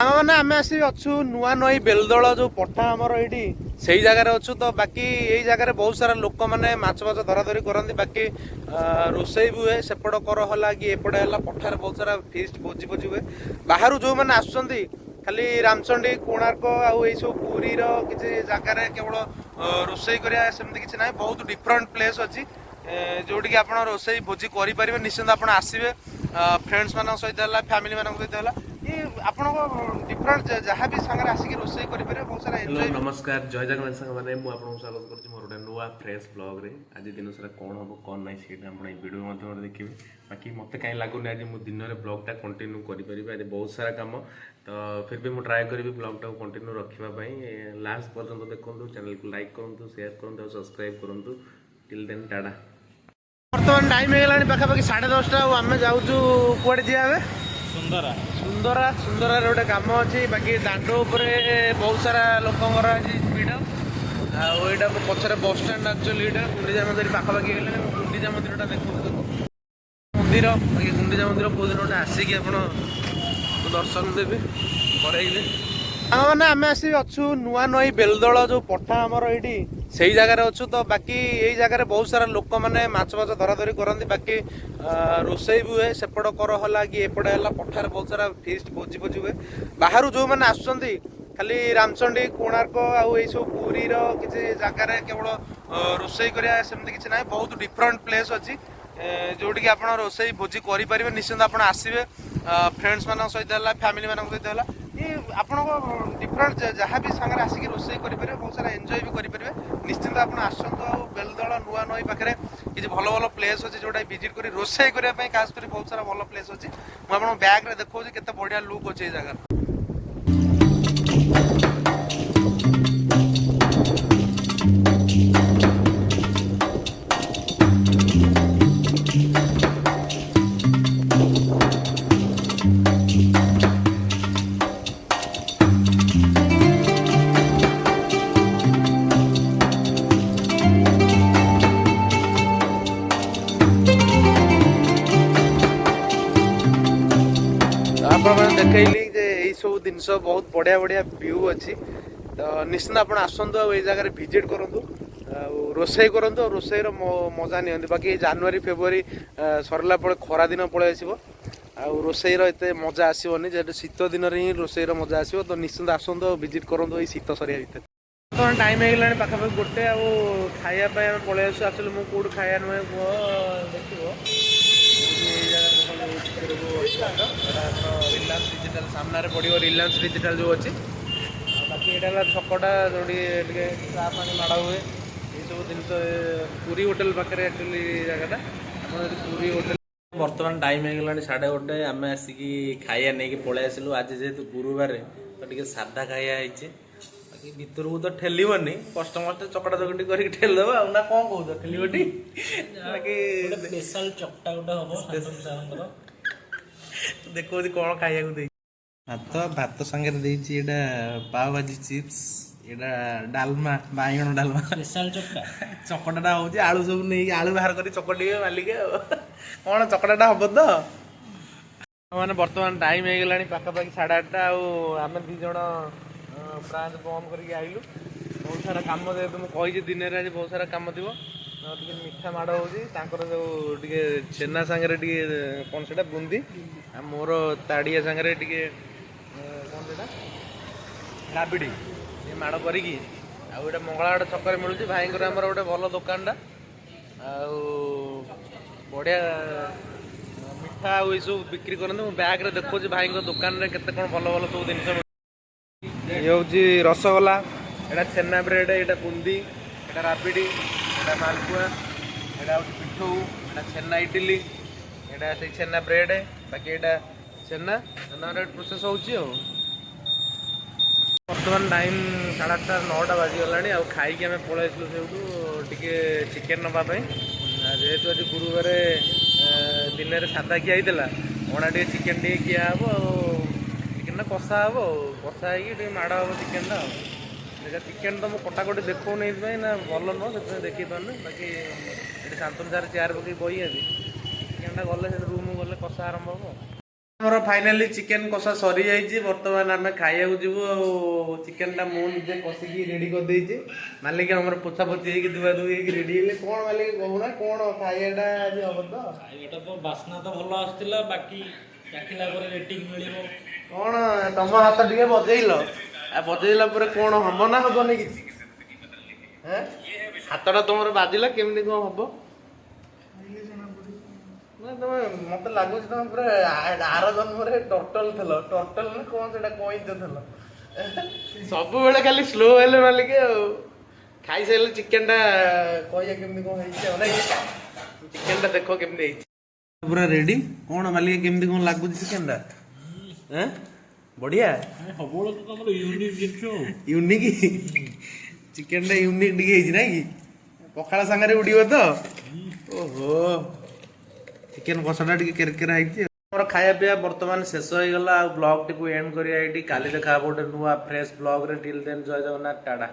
मैंने आम आसी अच्छु नुआ नई बेलदल जो पठा आमर ये से जगार अच्छु तो बाकी यही जगह बहुत सारा लोक मैंने माछ फाछ धरा धरी करती बाकी रोसई भी हुए सेपट कर है कि एपटे है पठार बहुत सारा फिस्ट भोजी भोजी हुए बाहर जो मैंने आसुँच खाली रामचंडी कोणार्क आउ सब पुरी किसी जगार केवल रोसई करमती किसी ना बहुत डिफरेंट प्लेस अच्छी जोटि आप रोसई भोजी करेंगे निश्चिंत आप आसवे फ्रेंड्स मान सहित है फैमिली मान सहित है ଆପଣ डिफरेंट जहाँ भी सागर आसिक रोसई करेंगे बहुत सारा एंजॉय। नमस्कार जय जगन्नाथ सांग मैंने मुझे स्वागत करुँच मोर गोटे नुआ फ्रेश ब्लॉग रे आज दिन सारा कौन हम कौन ना सीटा आप भिडियो माध्यम देखिए बाकी मत कहीं लगुनि आज मुझे दिन में ब्लॉगटा कंटिन्यू करें आज बहुत सारा कम तो फिर भी मुझे ट्राए करी ब्लॉगटा कंटिन्यू रखापी लास्ट पर्यटन देखो चैनल को लाइक करूँ शेयर करूँ और सब्सक्राइब करूँ टिल देन टाटा। बर्तमान टाइम हो पाखापाखि 10:30 आम जाऊँ कड़े जाए सुंदरा सुंदरा सुंदरा गोटे कम अच्छी बाकी दांड उपरे बहुत सारा लोकर भिड़ आईटा पचर बस स्टाण एक्चुअली यहाँ गुंडीजा मंदिर पाखापाखि गुंडीजा मंदिर देखो मंदिर बाकी गुंडीजा मंदिर कौ दिन गोटे आसिक आप दर्शन देवी करेंगे मैंने आम आसी अच्छु नुआ नई बेलदल जो पठा आमर ये से जगार अच्छु तो बाकी यही जगह बहुत सारा लोक मैंने माछ फाछ धरा धरी करती बाकी रोसई भी हुए सेपट कर है कि एपटे है पठार बहुत सारा फिस्ट भोजी भोजी हुए बाहर जो मैंने आसुँच खाली रामचंडी कोणार्क आउ सब पुरी किसी जगार केवल रोसई करमती किसी ना बहुत डिफरेंट प्लेस अच्छी जोटि आप रोसई भोजी करेंगे निश्चिंत आप आसवे फ्रेंड्स मान सहित है फैमिली मान सहित है आप डिफरेंट जहाँ भी सागर आसिक रोसई करेंगे बहुत सारा एंजॉय भी करेंगे निश्चिंत आप आसतु बेलदल नुआ नई पाखे किसी भल भल प्लेस अच्छे जोटा विजिट कर रोसई करने खास कर बहुत सारा भल प्लेस अच्छी मुझे बैग देखा केते बढ़िया लुक अच्छे जगह। देखली यही सब जिन बहुत बढ़िया बढ़िया व्यू अच्छी तो निश्चिंत आप आसतु ये जगह भिजिट करूँ रोसई करूँ रोसई मजा नि बाकी जनवरी फेब्रुआरी सरला खरा दिन पलि आसो रोसईर एत मजा आसोनी जेहतु शीत दिन ही रोसईर मजा आसो तो निश्चिंत आसतु भिजिट करूँ ये शीत सरिया भितर तो टाइम होगा पाखापाखि गोटे खायापी आम पलि आसू एक्चुअली मुझे कौट खाया नुहे रिलायंस डिजिटल सामने पड़ो रिलायंस डिजिटल जो अच्छी बाकी यहाँ छकटा जो चा पानी माड़ हुए ये सब जिन पुरी होटेल पाखे एक्चुअली जगह पुरी होटेल बर्तमान टाइम होगा 1:30 आम आसिक खाया नहीं पलि आसलु आज जेहेतु गुरुवार तो टे साधा खाया बाकी भितर को तो ठेलबनी कस्टमर चकटा चकटी करके ठेलदेव ना कौन कौन ठेलबटी स्पेशल चकटा गोटे हम देखो कौन खाया भात भात संगे पाव भाजी चिप्स एटा डालमा बाइगण डालमा स्पेशल चकटा चकटाटा हूँ आलू सब नहीं आलू बाहर कर चकटे मालिक कौन चकटाटा हम तो मैंने बर्तमान टाइम होगा पाखापाखि 8:30 आम दी जन प्रांत बंद करके आइलु बहुत सारा कम जेहतु मुझे दिन में आज बहुत सारा कम थी मीठा माड़ हो जो छेना सांगे कौन से बुंदी आ मोर ताड़िया सांगे कौन से राबिड़ी ये माड़ करी आउटा मंगलागढ़ छक मिलूँ भाई गोटे भल दुकानटा बढ़िया मिठा ये सब बिक्री करते बैग देखो भाई दुकान में केते कौन भल भल सब जिन ये हूँ रसगोला एटा छेना ब्रेड एटा बुंदी एटा राबिड़ी एटा मालपुआ एटा पिठू एटा छेना इडली एटा से छेना ब्रेड बाकी एटा छेना प्रोसेस होची बर्तमान टाइम 8:30 9टा बाजीगला आ खाई आम पलि टे चिकेन नापी जेहेतु आज गुरुवार दिन में सादा खिया अणा टे चिकेन टे खिया हम चिकेन कषा हम कषा हो माड़ हम चिकेन चिकेन तो मुझे कटाकटी देखो नहीं ना भल नुह से देखी पारे बाकी शांतनु सार चेयर पकड़ बही चिकेन गले रूम गले कषा आरंभ हम। ଆମର ଫାଇନାଲି ଚିକେନ କଷା ସରି ଯାଇଛି। ବର୍ତ୍ତମାନ ଆମେ ଖାଇବାକୁ ଯିବୁ। ଆଉ ଚିକେନ ଟା ମୁଁ ନିଜେ କଷିକି ରେଡି କରିଦେଇଛି। ମାଲିକ ଆମର ପୋଛାପୋଛି ହେଇକି ଧୁଆ ଧୁଇ ହେଇକି ରେଡି ହେଲେ। କଣ ମାଲିକ କହୁନା କଣ ଖାଇବାଟା ଆଜି ହବ ତ? ଖାଇବାଟା ତ ବାସ୍ନା ତ ଭଲ ଆସୁଥିଲା, ବାକି ଚାଖିଲା ପରେ ରେଟିଂ ମିଳିବ। କଣ ତମ ହାତ ଟିକେ ବଜେଇଲ, ଆଉ ବଜେଇଲା ପରେ କଣ ହବ ନା ହବନି କିଛି? ହାତଟା ତମର ବାଜିଲା କେମିତି କଣ ହବ? ନା ତମେ ମତେ ଲାଗୁଛି ତମେ ପୁରା ଆର ଜନ୍ମରେ ଟର୍ଟଲ ଥିଲ। ଟର୍ଟଲ ନା କଣ ସେଟା କଇଁଛ ଥିଲ। ସବୁବେଳେ ଖାଲି ସ୍ଲୋ ହେଲେ ମାଲିକ ଆଉ। ଖାଇସାରିଲେ ଚିକେନ ଟା କହିବା କେମିତି କଣ ହେଇଛି ଆଉ ନାଇଁ? ଚିକେନ ଟା ଦେଖ କେମିତି ହେଇଛି ପୁରା ରେଡି। କଣ ମାଲିକ କେମିତି କଣ ଲାଗୁଛି ଚିକେନ ଟା? ବଢିଆ ସବୁବେଳେ ତ ତମର ୟୁନିକ୍ ଜିନିଷ। ୟୁନିକ୍ ଚିକେନ ଟା ୟୁନିକ୍ ଟିକେ ହେଇଛି ନାଇଁ କି? ପଖାଳ ସାଙ୍ଗରେ ଉଡ଼ିବ ତ? ଓହୋ ଚିକେନ କଷାଟା ଟିକେ କେରକେରା ହେଇଛି। ଆମର ଖାଇବା ପିଇବା ବର୍ତ୍ତମାନ ଶେଷ ହେଇଗଲା। ଆଉ ବ୍ଲଗଟିକୁ ଏଣ୍ଡ କରିବା ଏଇଠି। କାଲି ଦେଖା ହବ ଗୋଟେ ନୂଆ ଫ୍ରେଶ ବ୍ଲଗରେ। ଟିଲ୍ ଦେନ୍ ଜୟ ଜଗନ୍ନାଥ, ଟାଟା।